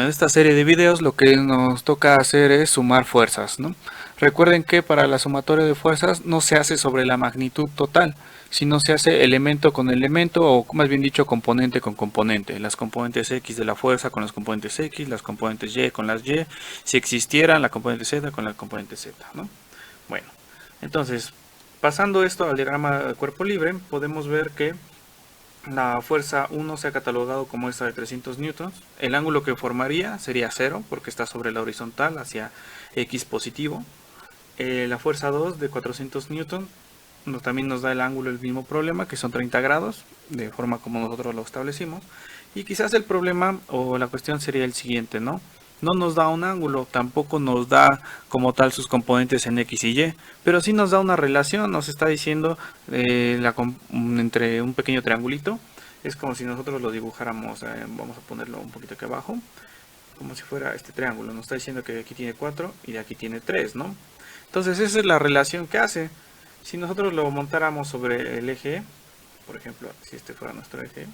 en esta serie de videos lo que nos toca hacer es sumar fuerzas, ¿no? Recuerden que para la sumatoria de fuerzas no se hace sobre la magnitud total, sino se hace elemento con elemento o más bien dicho componente con componente. Las componentes X de la fuerza con las componentes X, las componentes Y con las Y, si existieran la componente Z con la componente Z, ¿no? Bueno, entonces pasando esto al diagrama de cuerpo libre, podemos ver que la fuerza 1 se ha catalogado como esta de 300 newtons. El ángulo que formaría sería 0 porque está sobre la horizontal hacia X positivo. La fuerza 2 de 400 newtons también nos da el ángulo, el mismo problema, que son 30 grados, de forma como nosotros lo establecimos. Y quizás el problema o la cuestión sería el siguiente, ¿no? No nos da un ángulo, tampoco nos da como tal sus componentes en X y Y, pero sí nos da una relación, nos está diciendo entre un pequeño triangulito. Es como si nosotros lo dibujáramos, vamos a ponerlo un poquito aquí abajo, como si fuera este triángulo. Nos está diciendo que aquí tiene 4 y de aquí tiene 3, ¿no? Entonces esa es la relación que hace. Si nosotros lo montáramos sobre el eje, por ejemplo, si este fuera nuestro eje,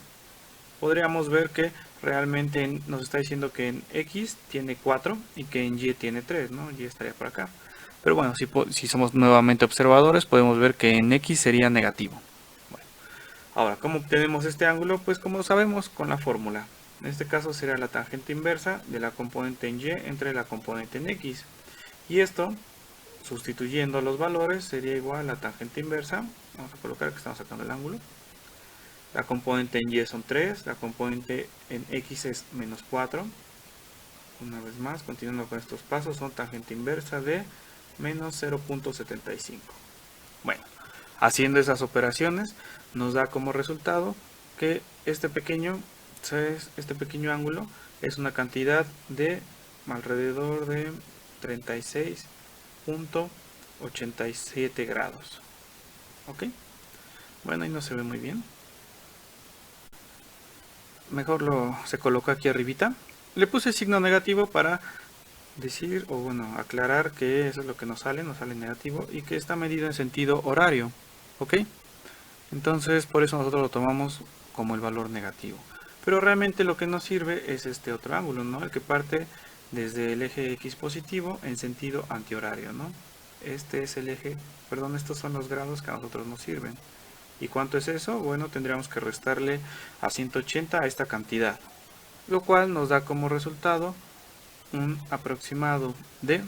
podríamos ver que realmente nos está diciendo que en X tiene 4 y que en Y tiene 3, ¿no? Y estaría por acá. Pero bueno, si somos nuevamente observadores, podemos ver que en X sería negativo. Bueno, ahora, ¿cómo obtenemos este ángulo? Pues como sabemos, con la fórmula. En este caso será la tangente inversa de la componente en Y entre la componente en X. Y esto, sustituyendo los valores, sería igual a la tangente inversa. Vamos a colocar que estamos sacando el ángulo. La componente en Y son 3, la componente en X es menos 4. Una vez más, continuando con estos pasos, son tangente inversa de menos 0.75. Bueno, haciendo esas operaciones nos da como resultado que este pequeño ángulo es una cantidad de alrededor de 36.87 grados. ¿Ok? Bueno, ahí no se ve muy bien. Mejor se colocó aquí arribita. Le puse signo negativo para decir, o bueno, aclarar que eso es lo que nos sale negativo y que está medido en sentido horario. ¿Ok? Entonces por eso nosotros lo tomamos como el valor negativo. Pero realmente lo que nos sirve es este otro ángulo, ¿no? El que parte desde el eje X positivo en sentido antihorario, ¿no? Este es el eje, perdón, estos son los grados que a nosotros nos sirven. ¿Y cuánto es eso? Bueno, tendríamos que restarle a 180 a esta cantidad, lo cual nos da como resultado un aproximado de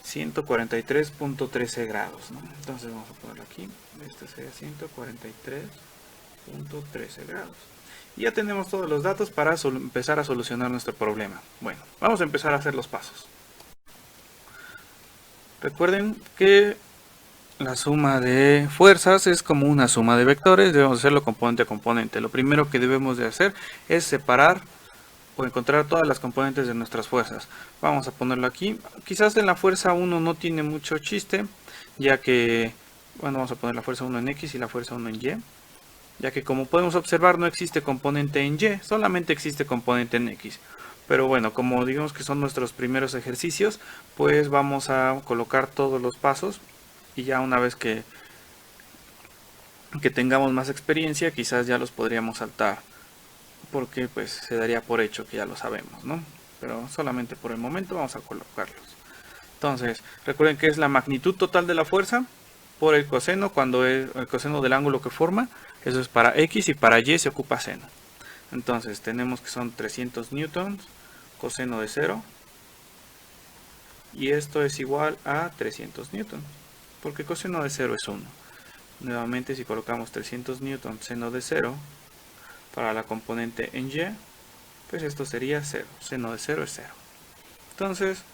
143.13 grados, ¿no? Entonces vamos a ponerlo aquí, este sería 143.13 grados. Y ya tenemos todos los datos para empezar a solucionar nuestro problema. Bueno, vamos a empezar a hacer los pasos. Recuerden que la suma de fuerzas es como una suma de vectores, debemos hacerlo componente a componente. Lo primero que debemos de hacer es separar o encontrar todas las componentes de nuestras fuerzas. Vamos a ponerlo aquí. Quizás en la fuerza 1 no tiene mucho chiste, ya que, bueno, vamos a poner la fuerza 1 en X y la fuerza 1 en Y, ya que como podemos observar no existe componente en Y, solamente existe componente en X. Pero bueno, como digamos que son nuestros primeros ejercicios, pues vamos a colocar todos los pasos y ya una vez que tengamos más experiencia, quizás ya los podríamos saltar, porque pues se daría por hecho que ya lo sabemos, ¿no? Pero solamente por el momento vamos a colocarlos. Entonces, recuerden que es la magnitud total de la fuerza por el coseno, cuando es el coseno del ángulo que forma. Eso es para X y para Y se ocupa seno. Entonces, tenemos que son 300 newtons, coseno de 0. Y esto es igual a 300 newtons, porque coseno de 0 es 1. Nuevamente, si colocamos 300 newtons seno de 0 para la componente en Y, pues esto sería 0. Seno de 0 es 0. Entonces,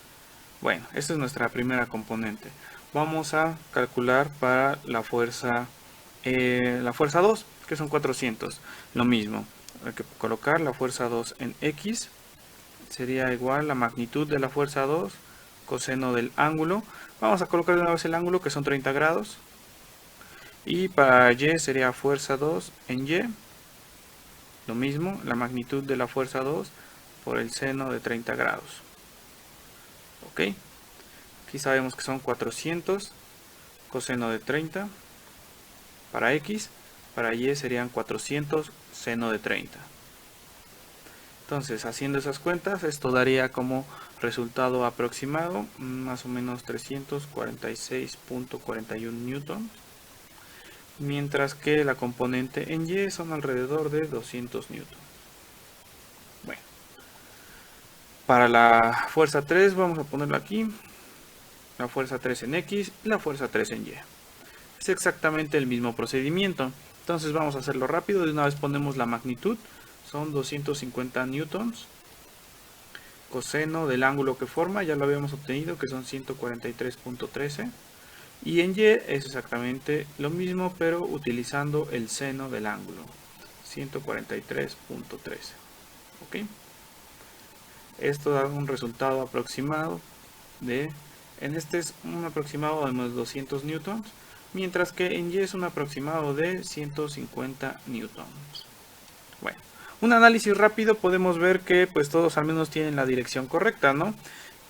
bueno, esta es nuestra primera componente. Vamos a calcular para la fuerza 2, que son 400. Lo mismo, hay que colocar la fuerza 2 en X. Sería igual a la magnitud de la fuerza 2, coseno del ángulo. Vamos a colocar de una vez el ángulo, que son 30 grados. Y para Y sería fuerza 2 en Y. Lo mismo, la magnitud de la fuerza 2 por el seno de 30 grados. Ok, aquí sabemos que son 400 coseno de 30 para X, para Y serían 400 seno de 30. Entonces, haciendo esas cuentas, esto daría como resultado aproximado más o menos 346.41 newtons, mientras que la componente en Y son alrededor de 200 newtons. Bueno, para la fuerza 3 vamos a ponerlo aquí, la fuerza 3 en X y la fuerza 3 en Y. Es exactamente el mismo procedimiento. Entonces vamos a hacerlo rápido. De una vez ponemos la magnitud. Son 250 newtons. Coseno del ángulo que forma, ya lo habíamos obtenido, que son 143.13. Y en Y es exactamente lo mismo, pero utilizando el seno del ángulo. 143.13. ¿Ok? Esto da un resultado aproximado de... En este es un aproximado de unos 200 newtons. Mientras que en Y es un aproximado de 150 newtons. Bueno, un análisis rápido podemos ver que pues todos al menos tienen la dirección correcta, ¿no?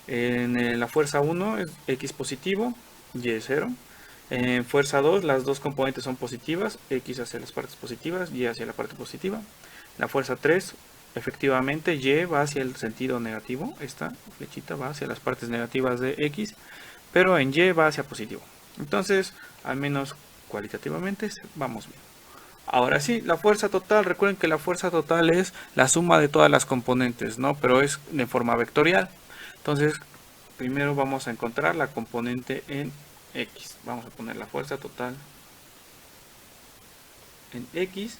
En la fuerza 1 es X positivo, Y es 0. En fuerza 2 las dos componentes son positivas, X hacia las partes positivas, Y hacia la parte positiva. La fuerza 3, efectivamente Y va hacia el sentido negativo, esta flechita va hacia las partes negativas de X, pero en Y va hacia positivo. Entonces, al menos cualitativamente, vamos bien. Ahora sí, la fuerza total, recuerden que la fuerza total es la suma de todas las componentes, ¿no? Pero es de forma vectorial. Entonces, primero vamos a encontrar la componente en X. Vamos a poner la fuerza total en X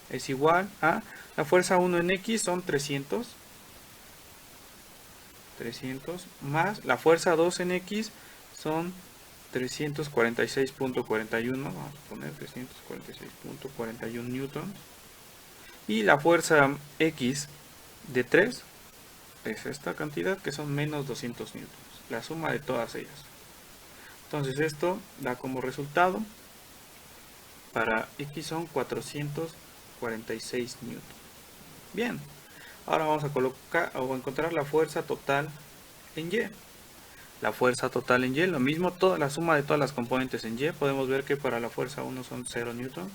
es igual a la fuerza 1 en X son 300 más la fuerza 2 en X son 346.41, vamos a poner 346.41 newtons, y la fuerza X de 3 es esta cantidad, que son menos 200 newtons, la suma de todas ellas. Entonces esto da como resultado para X son 446 newtons. Bien, ahora vamos a colocar o encontrar la fuerza total en Y. La fuerza total en Y, lo mismo, toda la suma de todas las componentes en Y. Podemos ver que para la fuerza 1 son 0 newtons,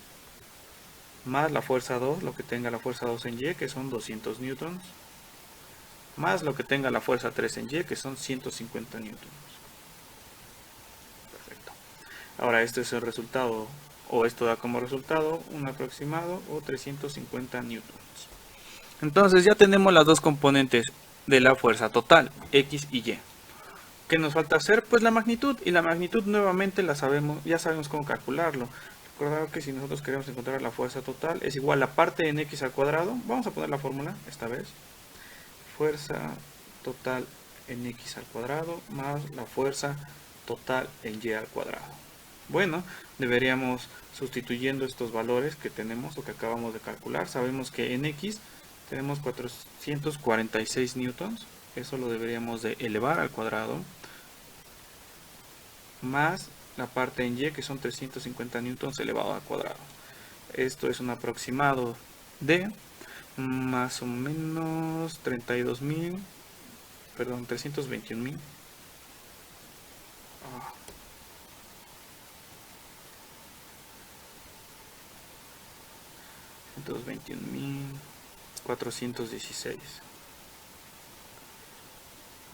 más la fuerza 2, lo que tenga la fuerza 2 en Y, que son 200 newtons, más lo que tenga la fuerza 3 en Y, que son 150 newtons. Perfecto. Ahora este es el resultado, o esto da como resultado un aproximado o 350 newtons. Entonces ya tenemos las dos componentes de la fuerza total, X y Y. ¿Qué nos falta hacer? Pues la magnitud, y la magnitud nuevamente la sabemos, ya sabemos cómo calcularlo. Recordad que si nosotros queremos encontrar la fuerza total es igual a la parte en X al cuadrado. Vamos a poner la fórmula esta vez. Fuerza total en X al cuadrado más la fuerza total en Y al cuadrado. Bueno, deberíamos, sustituyendo estos valores que tenemos o que acabamos de calcular, sabemos que en X tenemos 446 newtons, eso lo deberíamos de elevar al cuadrado, más la parte en Y, que son 350 newtons elevado al cuadrado. Esto es un aproximado de más o menos 32.000, perdón, 321.000. 321.416.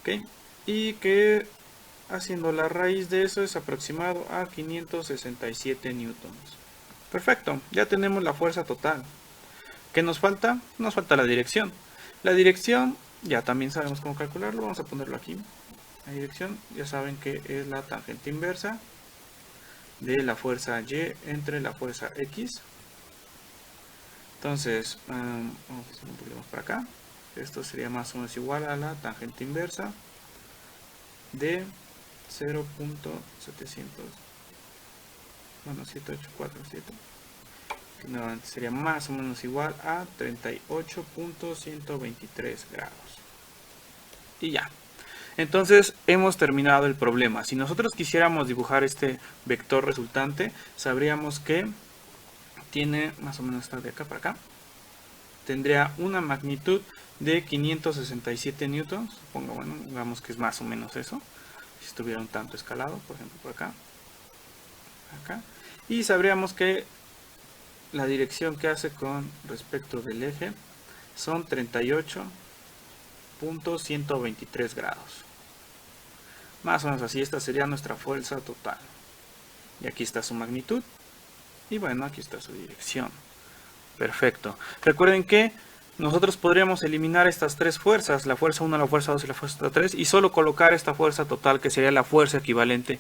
Ok, y que haciendo la raíz de eso es aproximado a 567 newtons. Perfecto, ya tenemos la fuerza total. ¿Qué nos falta? Nos falta la dirección. La dirección ya también sabemos cómo calcularlo, vamos a ponerlo aquí. La dirección ya saben que es la tangente inversa de la fuerza Y entre la fuerza X. Entonces, vamos a hacer un poquito más para acá. Esto sería más o menos igual a la tangente inversa de 0.700, bueno, 7847. Nuevamente sería más o menos igual a 38.123 grados. Y ya. Entonces hemos terminado el problema. Si nosotros quisiéramos dibujar este vector resultante, sabríamos que tiene más o menos esta de acá para acá. Tendría una magnitud de 567 newtons. Supongo, bueno, digamos que es más o menos eso. Si estuviera un tanto escalado, por ejemplo, por acá. Acá. Y sabríamos que la dirección que hace con respecto del eje son 38.123 grados. Más o menos así, esta sería nuestra fuerza total. Y aquí está su magnitud. Y bueno, aquí está su dirección. Perfecto. Recuerden que nosotros podríamos eliminar estas tres fuerzas, la fuerza 1, la fuerza 2 y la fuerza 3, y solo colocar esta fuerza total, que sería la fuerza equivalente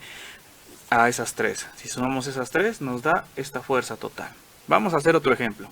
a esas tres. Si sumamos esas tres, nos da esta fuerza total. Vamos a hacer otro ejemplo.